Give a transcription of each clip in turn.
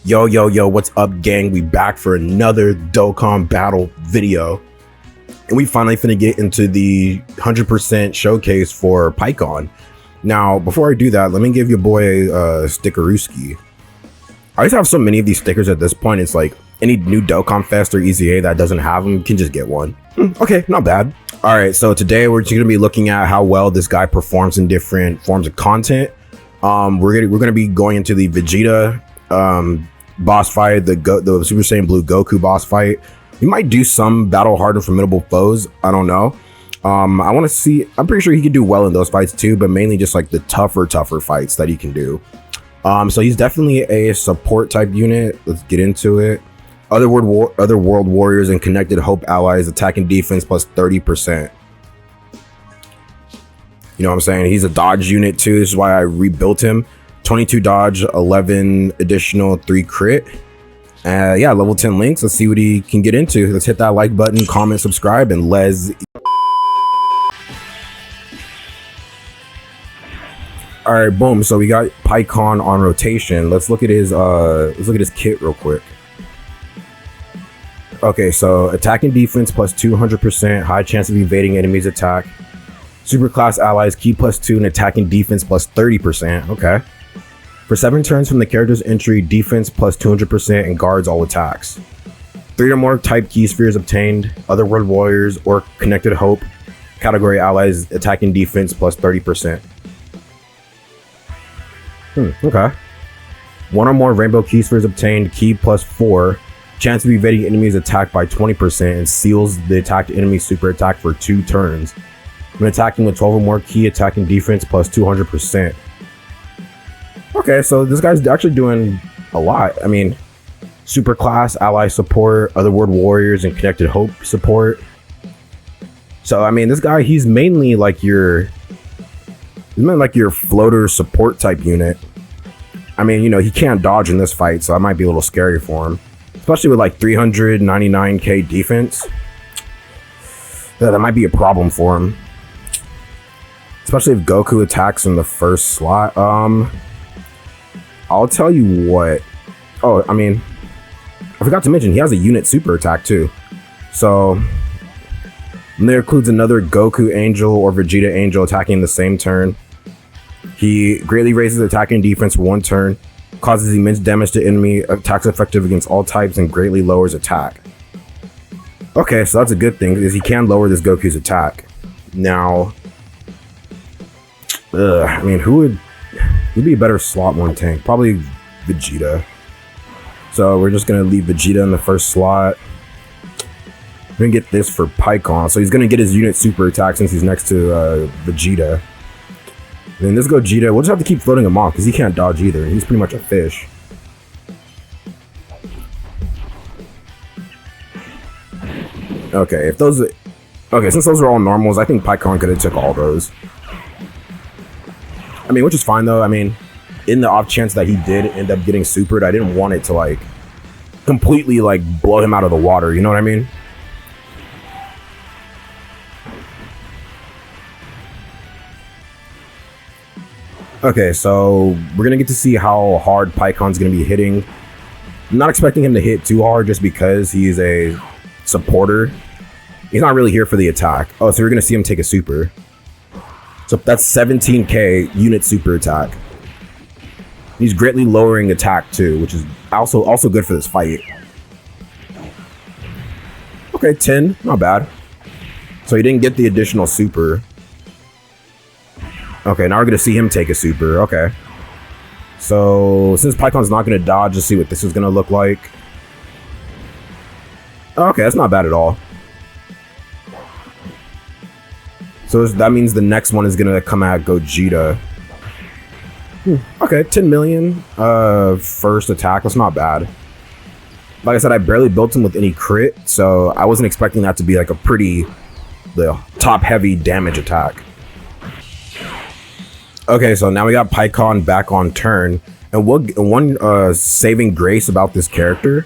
Yo, what's up, gang? We back for another Dokkan battle video. And we finally finna get into the 100% showcase for Pikkon. Now, before I do that, let me give your boy a stickerooski. I just have so many of these stickers at this point, it's like any new Dokkan Fest or EZA that doesn't have them can just get one. Okay, not bad. Alright, so today we're just gonna be looking at how well this guy performs in different forms of content. We're gonna be going into the Vegeta boss fight, the Super Saiyan Blue Goku boss fight. We might do some battle hard and formidable foes. I don't know. I want to see. I'm pretty sure he could do well in those fights too, but mainly just like the tougher fights that he can do. So he's definitely a support type unit. Let's get into it. Other world warriors and connected hope allies, attack and defense plus 30%. You know what I'm saying? He's a dodge unit too. This is why I rebuilt him. 22 dodge, 11 additional, 3 crit. Yeah, level 10 links. Let's see what he can get into. Let's hit that like button, comment, subscribe, and let's. All right, boom. So we got Pikkon on rotation. Let's look at his kit real quick. Okay, so attack and defense plus 200%, high chance of evading enemies' attack. Super class allies, key plus 2, and attack and defense plus 30%. Okay. For 7 turns from the character's entry, defense plus 200% and guards all attacks. 3 or more type key spheres obtained, other world warriors or connected hope category allies, attack and defense plus 30%. Okay. 1 or more rainbow key spheres obtained, key plus 4, chance of evading enemies' attack by 20% and seals the attacked enemy's super attack for 2 turns. When attacking with 12 or more key, attack and defense plus 200%. Okay, so this guy's actually doing a lot. I mean, super class, ally support, other world warriors, and connected hope support. So, I mean, this guy, he's mainly like your floater support type unit. I mean, you know, he can't dodge in this fight, so that might be a little scary for him. Especially with like 399k defense. Yeah, that might be a problem for him. Especially if Goku attacks in the first slot. I'll tell you what. Oh, I mean, I forgot to mention he has a unit super attack too. So there includes another Goku Angel or Vegeta Angel attacking the same turn. He greatly raises attack and defense for 1 turn, causes immense damage to enemy, attacks effective against all types, and greatly lowers attack. Okay, so that's a good thing because he can lower this Goku's attack. Now, I mean, who'd be a better slot 1 tank? Probably Vegeta. So we're just gonna leave Vegeta in the first slot. We're gonna get this for Pikkon. So he's gonna get his unit super attack since he's next to Vegeta. And then this Gogeta, we'll just have to keep floating him off because he can't dodge either. He's pretty much a fish. Okay, since those are all normals, I think Pikkon could have took all those. I mean, which is fine though. I mean, in the off chance that he did end up getting supered, I didn't want it to like completely like blow him out of the water. You know what I mean? Okay, so we're gonna get to see how hard Pikkon's gonna be hitting. I'm not expecting him to hit too hard just because he's a supporter. He's not really here for the attack. Oh, so we're gonna see him take a super. So that's 17k unit super attack. He's greatly lowering attack too, which is also good for this fight. Okay, 10, not bad. So he didn't get the additional super. Okay, now we're gonna see him take a super. Okay. So since Pikkon's not gonna dodge, let's see what this is gonna look like. Okay, that's not bad at all. So that means the next one is gonna come at Gogeta. Okay, 10 million first attack. That's not bad. Like I said, I barely built him with any crit, so I wasn't expecting that to be like the top heavy damage attack. Okay, so now we got Pikkon back on turn, and one saving grace about this character.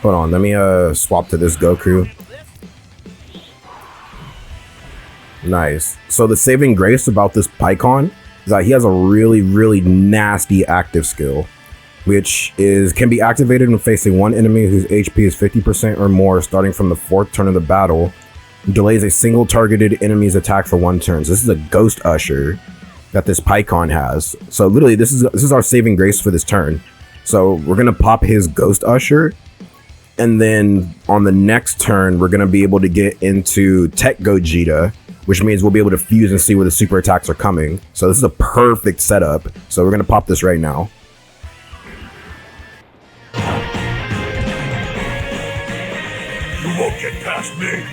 Hold on, let me swap to this Goku. Nice. So the saving grace about this Pikkon is that he has a really nasty active skill. which can be activated when facing one enemy whose HP is 50% or more starting from the 4th turn of the battle. Delays a single targeted enemy's attack for 1 turn. So this is a Ghost Usher that this Pikkon has. So literally this is our saving grace for this turn. So we're gonna pop his Ghost Usher, and then on the next turn we're gonna be able to get into Tech Gogeta, which means we'll be able to fuse and see where the super attacks are coming. So this is a perfect setup. So we're gonna pop this right now. You won't get past me.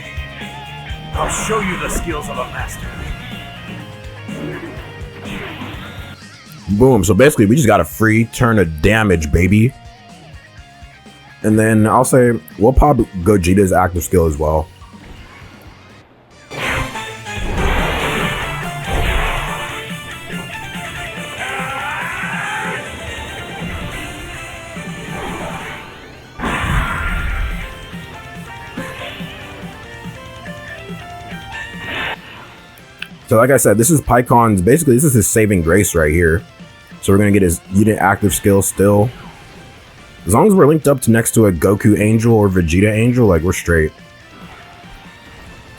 I'll show you the skills of a master. Boom. So basically we just got a free turn of damage, baby. And then I'll say we'll pop Gogeta's active skill as well. So like I said, this is Pikkon's, basically this is his saving grace right here. So we're gonna get his unit active skill still. As long as we're linked up to next to a Goku Angel or Vegeta Angel, like we're straight.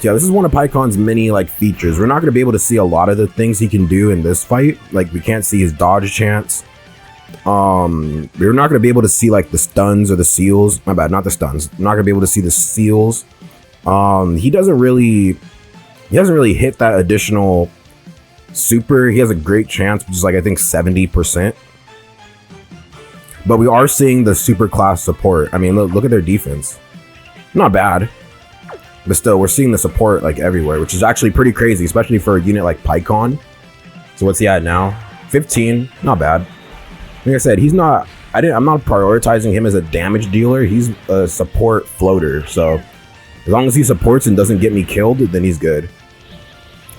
So yeah, this is one of Pikkon's many like features. We're not gonna be able to see a lot of the things he can do in this fight. Like we can't see his dodge chance. We're not gonna be able to see like the stuns or the seals. My bad, not the stuns. We're not gonna be able to see the seals. He doesn't really hit that additional super. He has a great chance, which is like I think 70%. But we are seeing the super class support. I mean, look at their defense. Not bad. But still, we're seeing the support like everywhere, which is actually pretty crazy, especially for a unit like Pikkon. So what's he at now? 15. Not bad. Like I said, I'm not prioritizing him as a damage dealer. He's a support floater. So as long as he supports and doesn't get me killed, then he's good.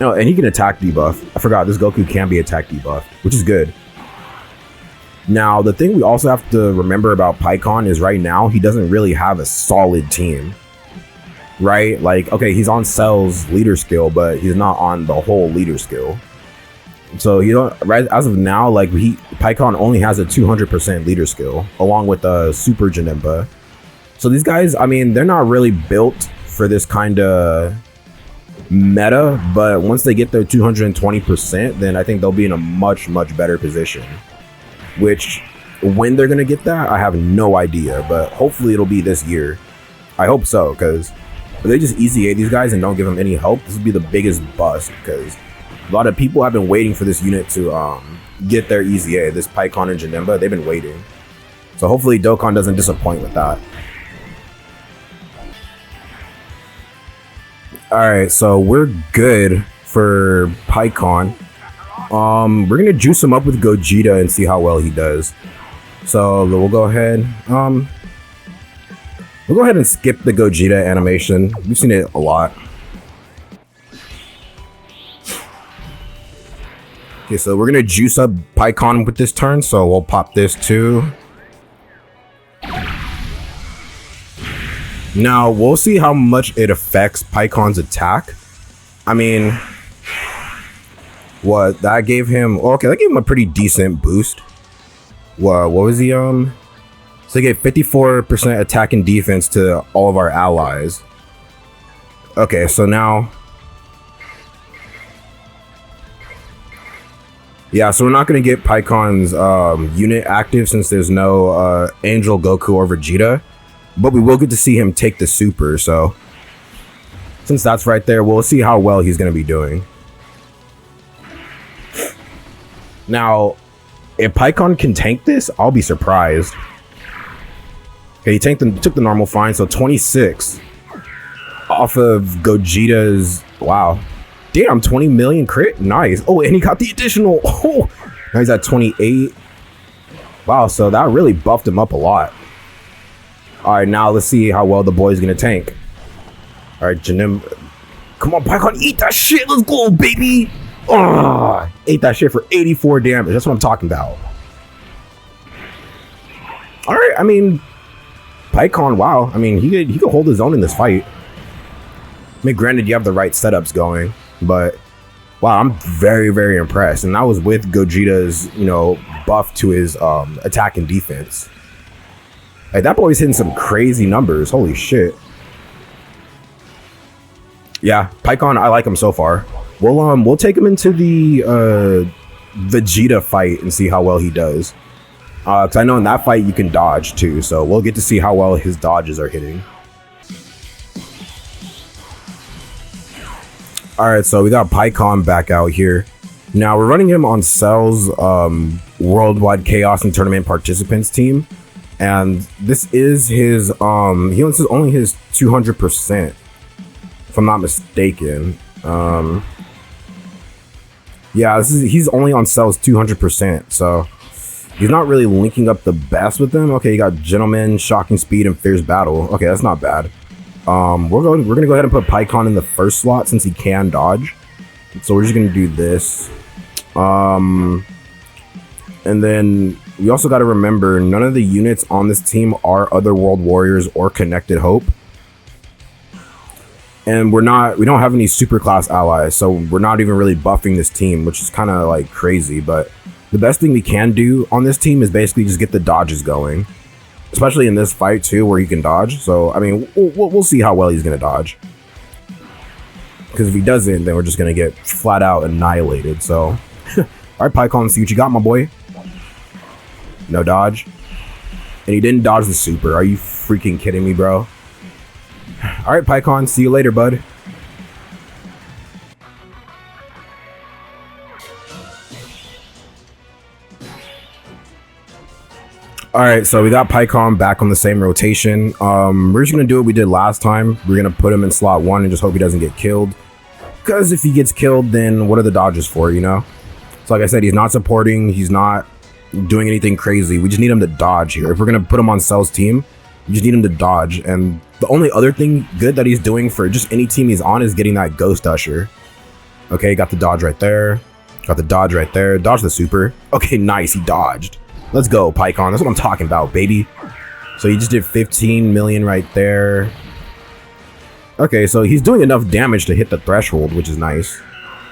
Oh, and he can attack debuff. I forgot this Goku can be attack debuff, which is good. Now, the thing we also have to remember about Pikkon is right now, he doesn't really have a solid team. Right? Like, okay, he's on Cell's leader skill, but he's not on the whole leader skill. So, right as of now, like, Pikkon only has a 200% leader skill, along with Super Janemba. So these guys, I mean, they're not really built for this kind of meta, but once they get their 220%, then I think they'll be in a much better position. Which, when they're gonna get that, I have no idea, but hopefully it'll be this year. I hope so, because if they just easy A these guys and don't give them any help, this would be the biggest bust, because a lot of people have been waiting for this unit to get their easy A. This Pikkon and Janemba, they've been waiting. So hopefully Dokkan doesn't disappoint with that. Alright, so we're good for Pikkon. We're gonna juice him up with Gogeta and see how well he does. So we'll go ahead. We'll go ahead and skip the Gogeta animation. We've seen it a lot. Okay, so we're gonna juice up Pikkon with this turn, so we'll pop this too. Now, we'll see how much it affects Pikkon's attack. I mean, what that gave him? Okay, that gave him a pretty decent boost. What was he? So he gave 54% attack and defense to all of our allies. Okay, so now, yeah, so we're not gonna get Pikkon's unit active since there's no Angel, Goku, or Vegeta. But we will get to see him take the super, so since that's right there, we'll see how well he's going to be doing. Now, if Pikkon can tank this, I'll be surprised. Okay, he took the normal fine, so 26 off of Gogeta's. Wow. Damn, 20 million crit? Nice. Oh, and he got the additional. Oh, now he's at 28. Wow, so that really buffed him up a lot. All right, now let's see how well the boy's gonna tank. All right, Janemba. Come on, Pikkon, eat that shit. Let's go, baby. Oh, ate that shit for 84 damage. That's what I'm talking about. All right, I mean, Pikkon, wow. I mean, he could hold his own in this fight. I mean, granted, you have the right setups going, but Wow, I'm very, very impressed. And that was with Gogeta's, you know, buff to his attack and defense. Like, that boy's hitting some crazy numbers. Holy shit. Yeah, Pikkon, I like him so far. We'll take him into the Vegeta fight and see how well he does. Because I know in that fight you can dodge too, so we'll get to see how well his dodges are hitting. Alright, so we got Pikkon back out here. Now we're running him on Cell's Worldwide Chaos and Tournament Participants team. And this is his, this is only his 200%, if I'm not mistaken. Yeah, he's only on Cell's 200%, so he's not really linking up the best with them. Okay, you got Gentleman, Shocking Speed, and Fierce Battle. Okay, that's not bad. We're gonna go ahead and put Pikkon in the first slot since he can dodge. So we're just gonna do this. And then we also got to remember none of the units on this team are Other World Warriors or Connected Hope. And we don't have any super class allies, so we're not even really buffing this team, which is kind of like crazy. But the best thing we can do on this team is basically just get the dodges going, especially in this fight too, where he can dodge. So I mean, we'll see how well he's gonna dodge. Because if he doesn't, then we're just gonna get flat out annihilated. So, all right, Pikkon, see what you got, my boy. No dodge, and he didn't dodge the super. Are you freaking kidding me, bro? All right, Pikkon, see you later, bud. All right, so we got Pikkon back on the same rotation. We're just gonna do what we did last time. We're gonna put him in slot 1 and just hope he doesn't get killed. Because if he gets killed, then what are the dodges for, you know? So like I said, he's not supporting. He's not doing anything crazy. We just need him to dodge here. If we're gonna put him on Cell's team, you just need him to dodge. And the only other thing good that he's doing for just any team he's on is getting that Ghost Usher. Okay, got the dodge right there. Got the dodge right there. Dodge the super. Okay, nice. He dodged. Let's go, Pikkon. That's what I'm talking about, baby. So he just did 15 million right there. Okay, so he's doing enough damage to hit the threshold, which is nice.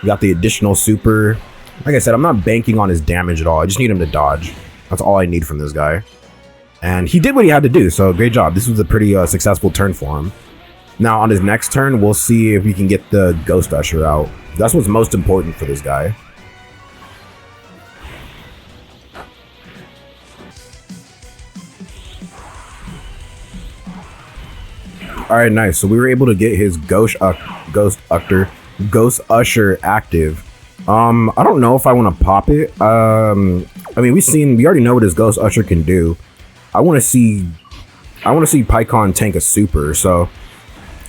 We got the additional super. Like I said, I'm not banking on his damage at all. I just need him to dodge. That's all I need from this guy. And he did what he had to do, so great job. This was a pretty successful turn for him. Now, on his next turn, we'll see if we can get the Ghost Usher out. That's what's most important for this guy. All right, nice. So we were able to get his Ghost Usher active. I don't know if I want to pop it. I mean, we already know what his Ghost Usher can do. I want to see Pikkon tank a super. So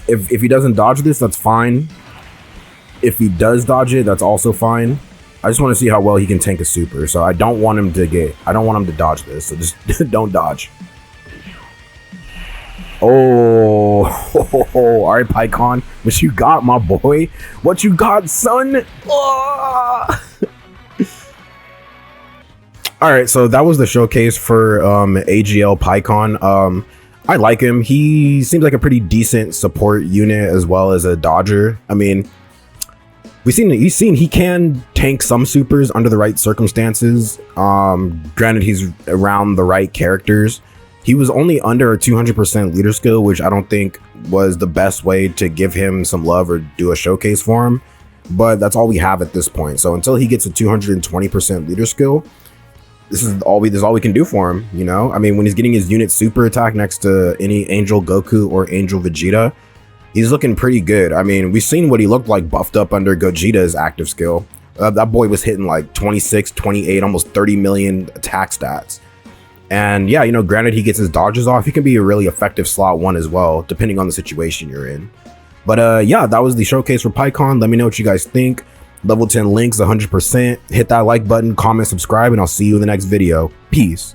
if he doesn't dodge this, that's fine. If he does dodge it, that's also fine. I just want to see how well he can tank a super. So I don't want him to dodge this. So just don't dodge. Oh, all right, Pikkon. What you got, my boy? What you got, son? Oh. All right, so that was the showcase for AGL Pikkon. I like him. He seems like a pretty decent support unit as well as a dodger. I mean, he's seen he can tank some supers under the right circumstances. Granted, he's around the right characters. He was only under a 200% leader skill, which I don't think was the best way to give him some love or do a showcase for him. But that's all we have at this point. So until he gets a 220% leader skill, this is all we can do for him, you know? I mean, when he's getting his unit super attack next to any Angel Goku or Angel Vegeta, he's looking pretty good. I mean, we've seen what he looked like buffed up under Gogeta's active skill. That boy was hitting like 26, 28, almost 30 million attack stats. And yeah, you know, granted he gets his dodges off, he can be a really effective slot 1 as well, depending on the situation you're in. But yeah, that was the showcase for Pikkon. Let me know what you guys think. Level 10 links 100%. Hit that like button, comment, subscribe, and I'll see you in the next video. Peace.